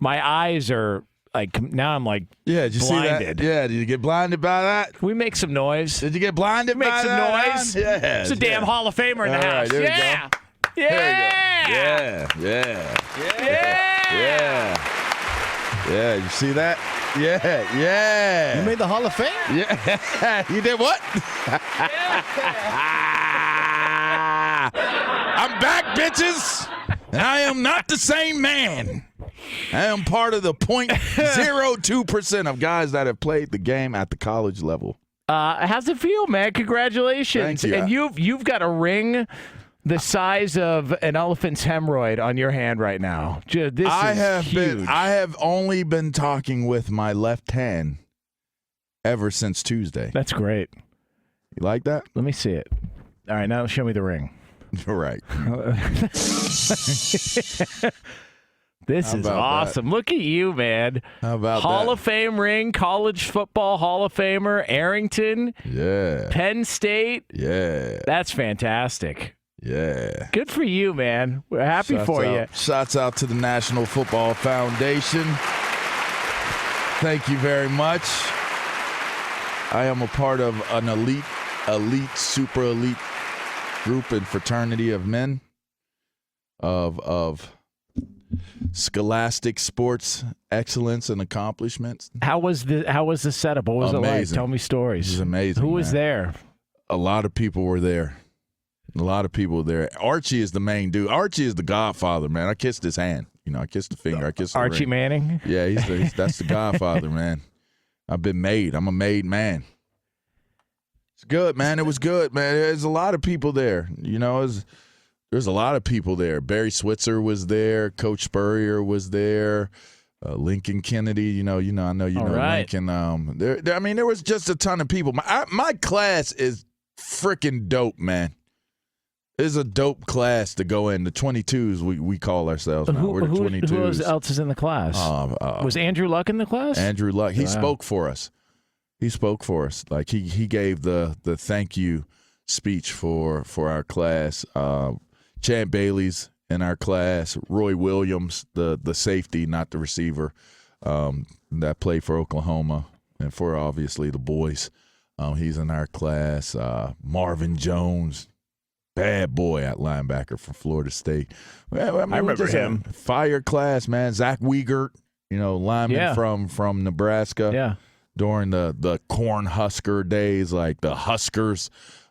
My eyes are like now. I'm like did you blinded. see that? Yeah, did you get blinded by that? Can we make some noise? Did you get blinded Make by some that? noise. Yeah. There's a damn Hall of Famer in the All right, house. there we Yeah. go. Yeah. There you go. Yeah. You see that? Yeah. You made the Hall of Fame? Yeah. You did what? I'm back, bitches. And I am not the same man. I am part of the 0.02% of guys that have played the game at the college level. How's it feel, man? Congratulations. Thank you. And you've got a ring the size of an elephant's hemorrhoid on your hand right now. This is huge. I have only been talking with my left hand ever since Tuesday. That's great. You like that? Let me see it. All right, now show me the ring. You're right. This is awesome. Look at you, man. How about Hall that? of Fame ring, college football Hall of Famer, Arrington, Yeah. Penn State. Yeah. That's fantastic. Yeah. Good for you, man. We're happy for you. Shouts out to the National Football Foundation. Thank you very much. I am a part of an elite, super elite group and fraternity of men of scholastic sports excellence and accomplishments. How was the setup? What was it like? Amazing. Tell me stories. It was amazing. Who was there? A lot of people were there. Archie is the main dude. Archie is the godfather, man. I kissed his hand. I kissed the finger. I kissed the Archie ring. Manning? Yeah, that's the godfather, man. I've been made. I'm a made man. It's good, man. It was good, man. There's a lot of people there. There's a lot of people there. Barry Switzer was there. Coach Spurrier was there. Lincoln Kennedy. I know you know right. Lincoln. There was just a ton of people. My class is freaking dope, man. It's a dope class to go in. The 22s, we call ourselves now. We're the 22s. Who else is in the class? Was Andrew Luck in the class? Andrew Luck. He spoke for us. Like he gave the thank you speech for our class. Champ Bailey's in our class. Roy Williams, the safety, not the receiver, that played for Oklahoma and for obviously the boys. He's in our class. Marvin Jones. Bad boy at linebacker for Florida State. I remember him. Fire class, man. Zach Wiegert, lineman from Nebraska. Yeah. During the Cornhusker days, like the Huskers,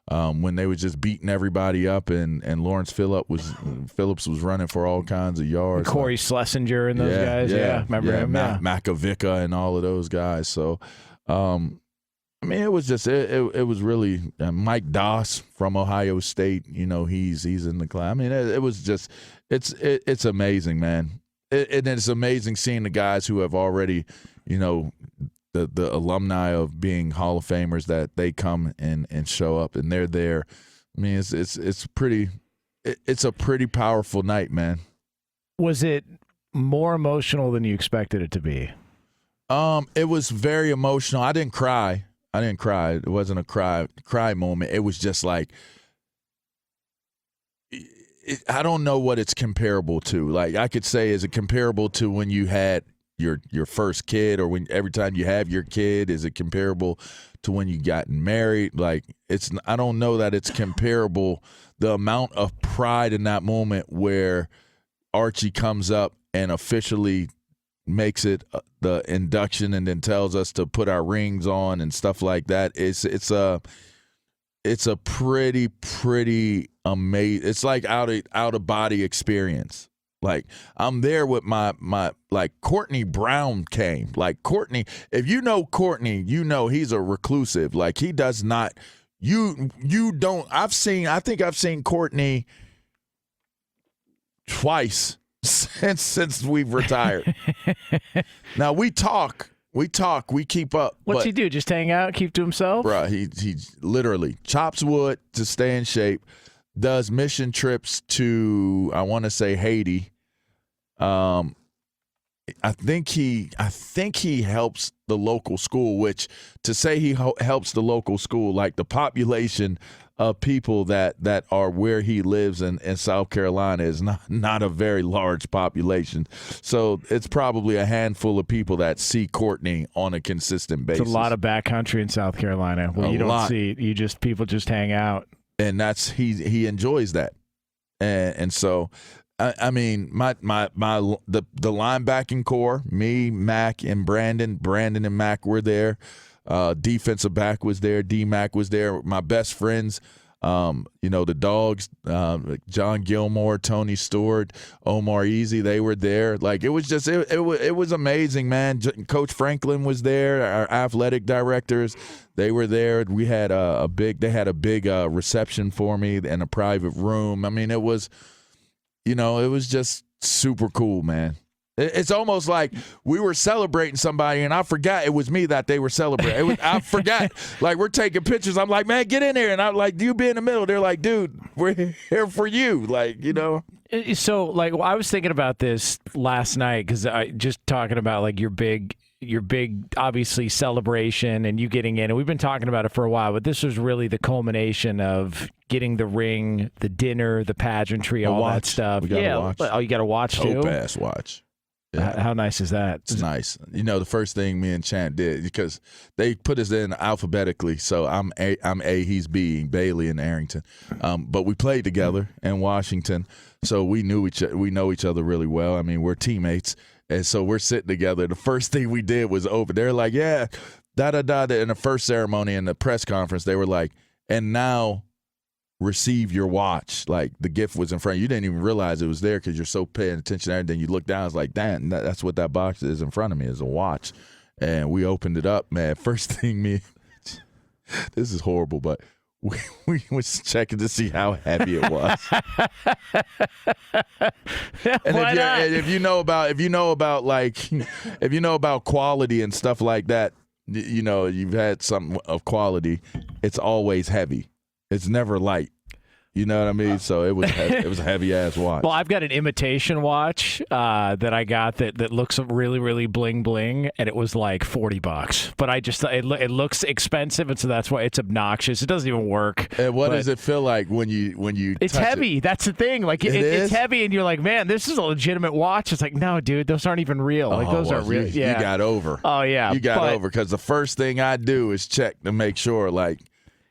when they were just beating everybody up, and Lawrence Phillips was running for all kinds of yards. Corey Schlesinger and those guys. Yeah. Remember him? Makovica and all of those guys. So, it was just it was really Mike Doss from Ohio State. He's in the class. It was just it's amazing, man. It's amazing seeing the guys who have already, the alumni of being Hall of Famers, that they come and show up and they're there. It's a pretty powerful night, man. Was it more emotional than you expected it to be? It was very emotional. I didn't cry. It wasn't a cry moment. It was just like, I don't know what it's comparable to. Like, I could say, is it comparable to when you had your first kid, or when every time you have your kid? Is it comparable to when you got married? Like, I don't know that it's comparable. The amount of pride in that moment where Archie comes up and officially makes it the induction and then tells us to put our rings on and stuff like that. It's a pretty amazing. It's like out of body experience. Like, I'm there with my like Courtney Brown came. Like, Courtney, if you know Courtney, he's a reclusive. Like, he does not. You don't. I think I've seen Courtney twice since we've retired. Now we talk, we keep up. What's he do? Just hang out, keep to himself? Bruh, he literally chops wood to stay in shape, does mission trips to, I want to say, Haiti, I think he helps the local school, which to say he helps the local school, like the population of people that are where he lives in South Carolina is not a very large population. So it's probably a handful of people that see Courtney on a consistent basis. It's a lot of backcountry in South Carolina where you don't see people just hang out. And that's he enjoys that. And so I mean, the linebacking core, me, Mac, and Brandon. Brandon and Mac were there. Defensive back was there. D-Mac was there. My best friends, the dogs, John Gilmore, Tony Stewart, Omar Easy, they were there. Like, it was just it was amazing, man. Coach Franklin was there. Our athletic directors, they were there. We had a big reception for me in a private room. I mean, it was just super cool, man. It's almost like we were celebrating somebody, and I forgot it was me that they were celebrating. I forgot. Like, we're taking pictures. I'm like, man, get in there. And I'm like, you be in the middle. They're like, dude, we're here for you. Like, So, like, I was thinking about this last night because I just talking about, like, your big, obviously, celebration and you getting in. And we've been talking about it for a while, but this was really the culmination of getting the ring, the dinner, the pageantry, all that stuff. We gotta watch. Oh, you got to watch, too? Dope-ass watch. Yeah. How nice is that? It's nice. The first thing me and Chant did, because they put us in alphabetically, so I'm A, he's B, Bailey and Arrington. But we played together in Washington, so we know each other really well. I mean, we're teammates, and so we're sitting together. The first thing we did was open. They're like, yeah, da-da-da. In the first ceremony in the press conference, they were like, and now receive your watch. Like, the gift was in front of you. You didn't even realize it was there because you're so paying attention to everything. You look down, it's like, damn, that's what that box is in front of me, is a watch. And we opened it up, man. First thing this is horrible, but we was checking to see how heavy it was. And if you know about quality and stuff like that, you've had something of quality, it's always heavy. It's never light. You know what I mean? So it was a heavy ass watch. Well, I've got an imitation watch that I got that looks really, really bling bling, and it was like $40. But I just it looks expensive, and so that's why it's obnoxious. It doesn't even work. And what does it feel like when you? It's heavy. That's the thing. Like it's heavy, and you're like, man, this is a legitimate watch. It's like, no, dude, those aren't even real. Like those are real. You got over. Oh yeah, you got over, because the first thing I do is check to make sure, like,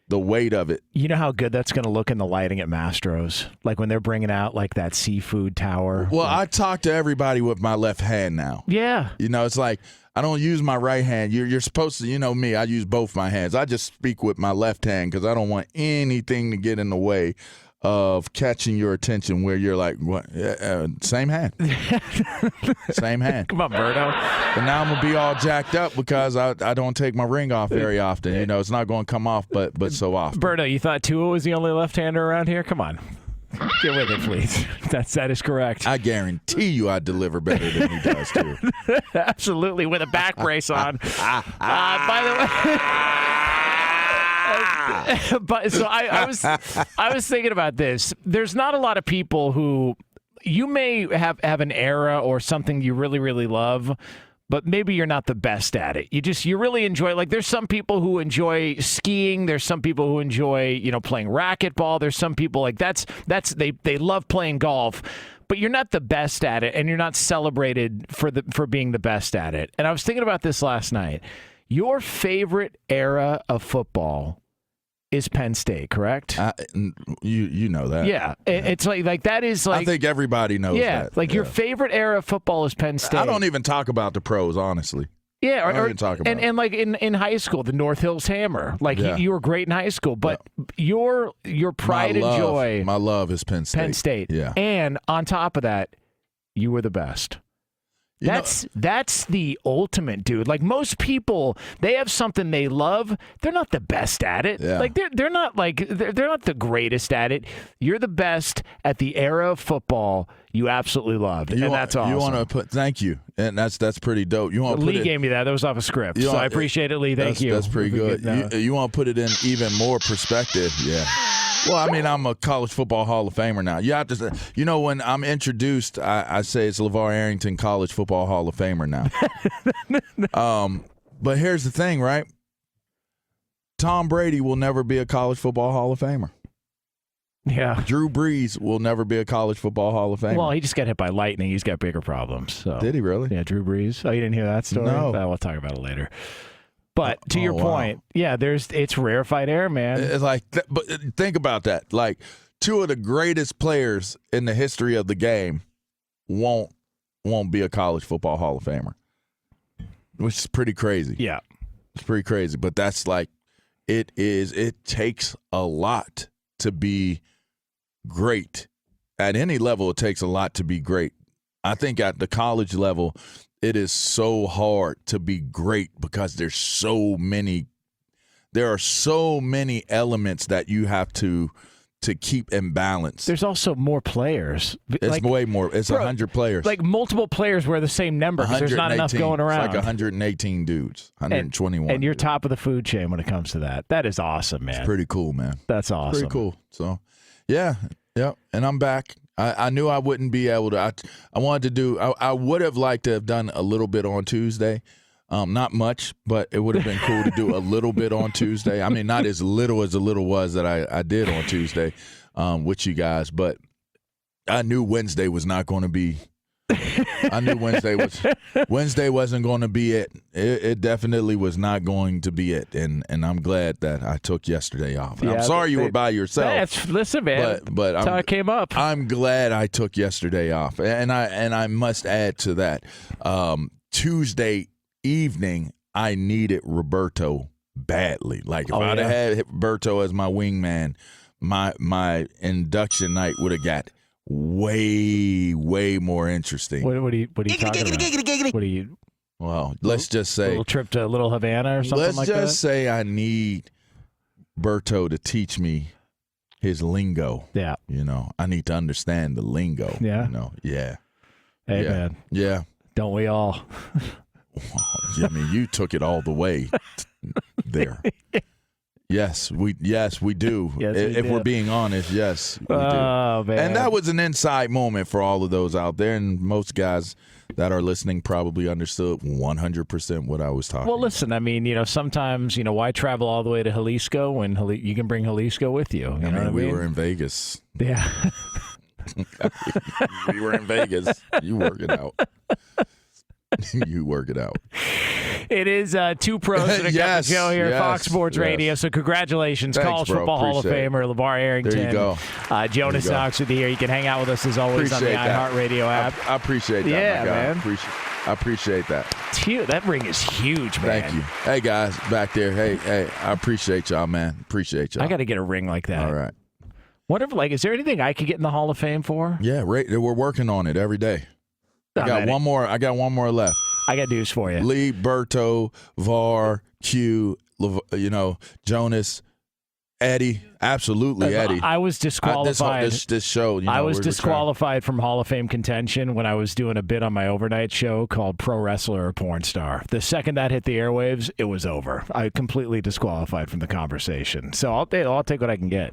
the weight of it. You know how good that's going to look in the lighting at Mastro's? Like when they're bringing out like that seafood tower. Well, I talk to everybody with my left hand now. Yeah. It's like I don't use my right hand. You're supposed to, me, I use both my hands. I just speak with my left hand because I don't want anything to get in the way of catching your attention where you're like, what? Same hand. Same hand. Come on, Berto. And now I'm going to be all jacked up because I don't take my ring off very often. It's not going to come off but so often. Berto, you thought Tua was the only left-hander around here? Come on. Get with it, please. That is correct. I guarantee you I deliver better than he does, too. Absolutely, with a back brace on. By the way... But so I was thinking about this. There's not a lot of people who you may have an era or something you really, really love, but maybe you're not the best at it. You really enjoy, like, there's some people who enjoy skiing. There's some people who enjoy, playing racquetball. There's some people like they love playing golf, but you're not the best at it, and you're not celebrated for being the best at it. And I was thinking about this last night. Your favorite era of football is Penn State, correct? You know that. Yeah. It's like that is like... I think everybody knows that. Yeah, like your favorite era of football is Penn State. I don't even talk about the pros, honestly. Yeah, I don't even talk about and like in high school, the North Hills Hammer. Like you were great in high school, but your pride and joy... My love is Penn State. Penn State. Yeah. And on top of that, you were the best. That's the ultimate, dude. Like, most people, they have something they love. They're not the best at it. Yeah. Like they're not the greatest at it. You're the best at the era of football you absolutely loved, and that's awesome. You want to thank you, and that's pretty dope. You want to Lee gave me that. That was off a script, so I appreciate it, Lee. Thank you. That's pretty good. You want to put it in even more perspective, yeah. Well, I mean, I'm a college football Hall of Famer now. You have to say, when I'm introduced, I say it's LaVar Arrington College Football Hall of Famer now. But here's the thing, right? Tom Brady will never be a college football Hall of Famer. Yeah. Drew Brees will never be a college football Hall of Famer. Well, he just got hit by lightning. He's got bigger problems. So. Did he really? Yeah, Drew Brees. Oh, you didn't hear that story? No. We'll talk about it later. But to your point, yeah, it's rarefied air, man. It's like, but think about that. Like, two of the greatest players in the history of the game won't be a college football Hall of Famer, which is pretty crazy. Yeah, it's pretty crazy. But that's like, it takes a lot to be great. At any level, it takes a lot to be great. I think at the college level, it is so hard to be great because there are so many elements that you have to keep in balance. There's also more players. It's way more. It's 100 players. Like multiple players wear the same number because there's not enough going around. It's like 118 dudes, 121. And you're top of the food chain when it comes to that. That is awesome, man. It's pretty cool, man. That's awesome. Pretty cool. So, yeah. And I'm back. I knew I wouldn't be able to. I wanted to do. I would have liked to have done a little bit on Tuesday. Not much, but it would have been cool to do a little bit on Tuesday. I mean, not as little as the little was that I did on Tuesday with you guys, but I knew Wednesday was not going to be. I knew Wednesday wasn't going to be it. It definitely was not going to be it, and I'm glad that I took yesterday off. I'm sorry you were by yourself. Listen, man, but that's how it came up. I'm glad I took yesterday off, and I must add to that, Tuesday evening I needed Roberto badly. Like if I'd have had Roberto as my wingman, my induction night would have got way more interesting. What are you talking about? What are you? Well, let's just say a little trip to Little Havana or something like that. Let's just say I need Berto to teach me his lingo. Yeah, I need to understand the lingo. Yeah, yeah. Hey, man. Yeah. Don't we all? I mean, you took it all the way there. Yes, we do. Yes, if we're being honest, yes, we do. Man. And that was an inside moment for all of those out there, and most guys that are listening probably understood 100% what I was talking about. Well, listen, I mean, sometimes, why travel all the way to Jalisco when you can bring Jalisco with you? You know what I mean? We were in Vegas. Yeah. We were in Vegas. You work it out. You work it out. It is two pros and a cup of Joe here at Fox Sports Radio. So congratulations, Thanks, College bro. Football Hall of Appreciate Famer LaVar Arrington. There you go. Jonas Knox with you here. You can hang out with us as always Appreciate on the iHeartRadio app. I appreciate that. Yeah, my guy. man. I appreciate that. That ring is huge, man. Thank you. Hey guys, back there. Hey, I appreciate y'all, man. Appreciate y'all. I got to get a ring like that. All right. What if, is there anything I could get in the Hall of Fame for? Yeah, we're working on it every day. I got one more left. I got news for you. Lee, Berto, VAR, Q, Jonas, Eddie. Absolutely, Eddie. I was disqualified. This show. I was disqualified from Hall of Fame contention when I was doing a bit on my overnight show called Pro Wrestler or Porn Star. The second that hit the airwaves, it was over. I completely disqualified from the conversation. So I'll take what I can get.